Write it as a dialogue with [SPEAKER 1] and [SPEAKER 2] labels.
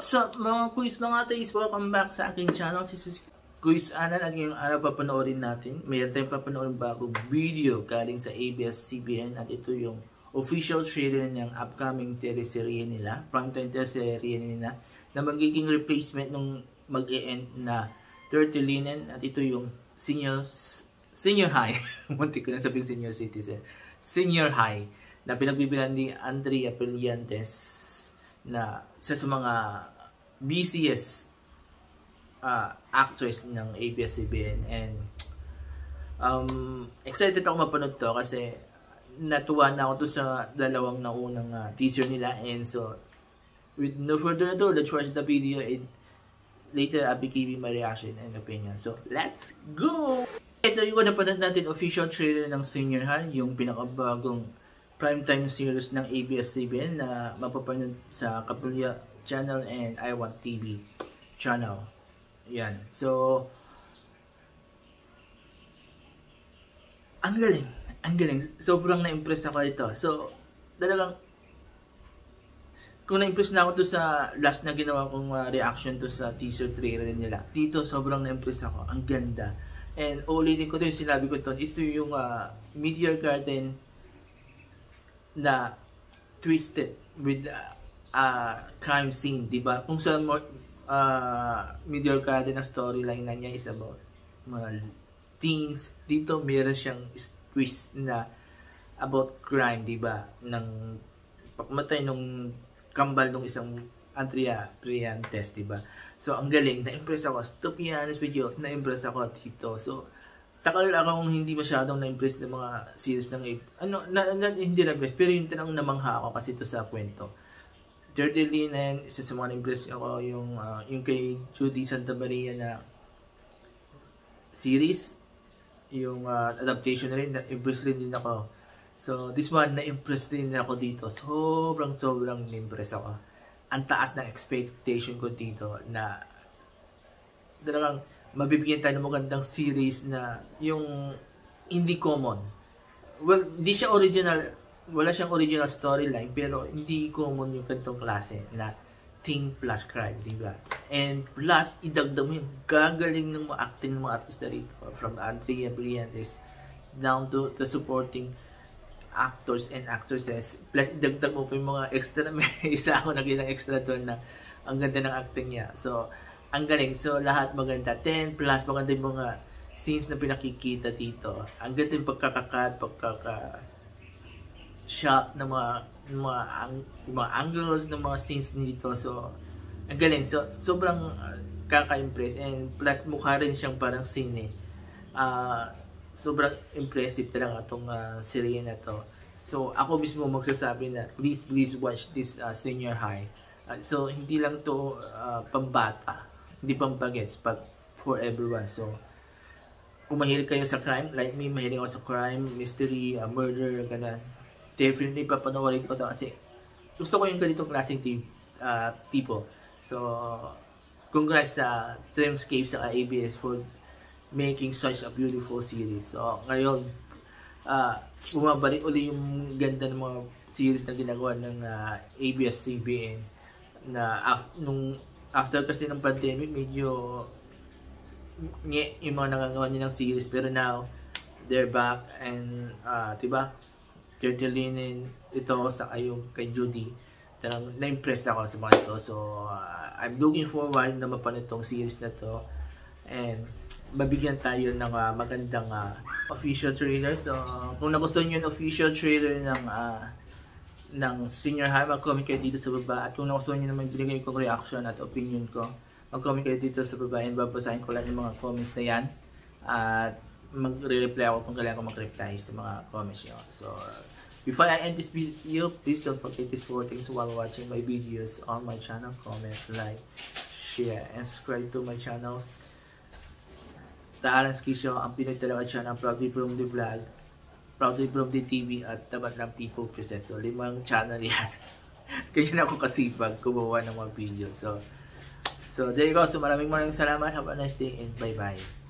[SPEAKER 1] What's up mga quiz mga tays? Welcome back sa aking channel. This is Quiz Anan at ngayong araw papanoorin natin. Mayroon tayong papanoorin bagong video galing sa ABS-CBN at ito yung official trailer ng upcoming teleserye nila, primetime teleserye nila na magiging replacement nung mag-e-end na 30 Linen at ito yung senior high. Muntik ko na sabihin senior citizen. Senior high na pinagbibilan ni Andrea Brillantes na isa sa mga BCS actress ng ABS-CBN, and excited ako mapanood to kasi natuwa na ako to sa dalawang naunang teaser nila. And so with no further ado, let's watch the video and later I'll be giving my reaction and opinion. So let's go! Ito yung napanood natin official trailer ng Senior High, yung pinakabagong primetime series ng ABS-CBN na mapapanood sa Kapulya channel and I Want TV channel. Yan. So, ang galing. Ang galing. Sobrang na-impress ako ito. So, talagang, kung na-impress na ako to sa last na ginawa kong reaction to sa teaser trailer nila, dito sobrang na-impress ako. Ang ganda. And ulitin ko to yung sinabi ko to, ito yung Meteor Garden na twisted with crime scene, diba? Kung sa Meteor Garden na storyline na niya is about mga teens, dito meron siyang twist na about crime, diba? Nang pagmatay nung kambal nung isang Andrea Brillantes, diba? So ang galing, na-impress ako. To be honest with you, na-impress ako dito. So takal akong hindi masyadong na-impress ng mga series ng hindi na-impress, pero yung tinang namangha ako kasi ito sa kwento. 30 Linen, isa sa mga na-impress ako yung kay Judy Santa Maria na series, yung adaptation na rin, na-impress rin din ako. So this one, na-impress din ako dito. Sobrang na-impress ako. Ang taas na expectation ko dito na talagang mabibigyan tayo ng magandang series na yung hindi common. Well, hindi siya original, wala siyang original storyline, pero hindi common yung ganitong klase na teen plus crime, diba? And plus, idagdag mo yung gagaling ng mga acting ng mga artista rito, from Andrea Brillantes down to the supporting actors and actresses. Plus, idagdag mo pa yung mga extra, may isa ako nakita extra doon na ang ganda ng acting niya. So, ang galing. So, lahat maganda. 10 plus, maganda yung mga scenes na pinakikita dito. Ang ganda yung pagkakakat, pagkaka-shot ng mga angles ng mga scenes dito. So, ang galing. So, sobrang kaka-impress. And plus, mukha rin siyang parang scene. Sobrang impressive talaga itong serye na to. So, ako mismo magsasabi na please watch this Senior High. So, hindi lang to pambata, hindi pampagets, but for everyone. So, kung mahilig kayo sa crime, like me, mahilig ako sa crime, mystery, murder, ganun, definitely papanoorin ko to kasi gusto ko yung ganitong klaseng tipo. So, congrats sa Dreamscape sa ABS for making such a beautiful series. So, ngayon, bumabalik uli yung ganda ng mga series na ginagawa ng ABS-CBN na after kasi ng pandemic, medyo yung mga nagagawa nilang series, pero now they're back and diba, 30 Linen, ito sa yung kay Judy, talagang na-impress ako sa mga ito. So I'm looking forward na mapanood itong series na to and mabigyan tayo ng magandang official trailer. So kung nagustuhan nyo yung official trailer ng Senior High, mag-comment kayo dito sa baba. At kung nagustuhan nyo naman binigay kong reaction at opinion ko, mag-comment kayo dito sa baba and babasahin ko lang yung mga comments na yan. At magre-reply ako kung kailangan ko mag-reply sa mga comments nyo. So, before I end this video, please don't forget these 4 things while watching my videos on my channel. Comment, like, share, and subscribe to my channels. Taalan Skisho, ang Pinoy talaga channel, proudly from the vlog, proudly from the TV, at Tabat ng People Present. So, 5 channel yan. Kaya na ako kasipag gumawa ng mga video. So there you go. So, maraming salamat. Have a nice day and bye-bye.